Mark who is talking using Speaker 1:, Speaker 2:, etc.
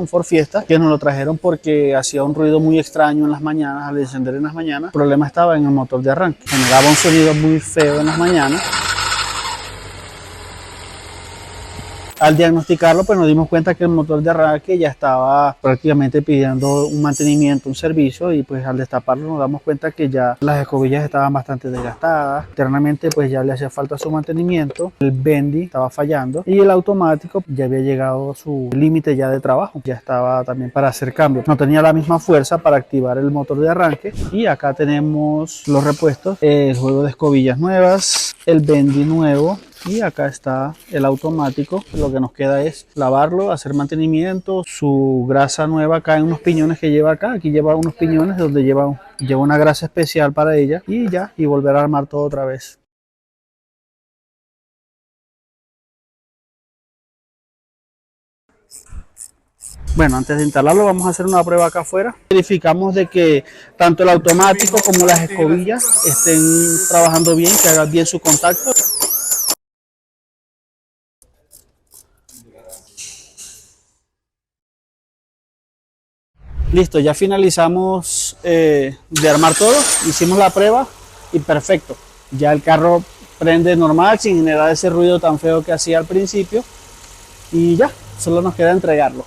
Speaker 1: un Ford Fiesta, que nos lo trajeron porque hacía un ruido muy extraño en las mañanas, al encender en las mañanas. El problema estaba en el motor de arranque, generaba un sonido muy feo en las mañanas. Al diagnosticarlo, pues nos dimos cuenta que el motor de arranque ya estaba prácticamente pidiendo un mantenimiento, un servicio, y pues al destaparlo nos damos cuenta que ya las escobillas estaban bastante desgastadas. Internamente pues ya le hacía falta su mantenimiento, el bendy estaba fallando y el automático ya había llegado a su límite ya de trabajo, ya estaba también para hacer cambios. No tenía la misma fuerza para activar el motor de arranque, y acá tenemos los repuestos, el juego de escobillas nuevas, el bendy nuevo, y acá está el automático. Lo que nos queda es lavarlo, hacer mantenimiento, su grasa nueva acá en unos piñones que lleva acá. Aquí lleva unos piñones donde lleva una grasa especial para ella, y ya, y volver a armar todo otra vez. Bueno, antes de instalarlo vamos a hacer una prueba acá afuera. Verificamos de que tanto el automático como las escobillas estén trabajando bien, que hagan bien su contacto. Listo, ya finalizamos de armar todo, hicimos la prueba y perfecto. Ya el carro prende normal sin generar ese ruido tan feo que hacía al principio, y ya, solo nos queda entregarlo.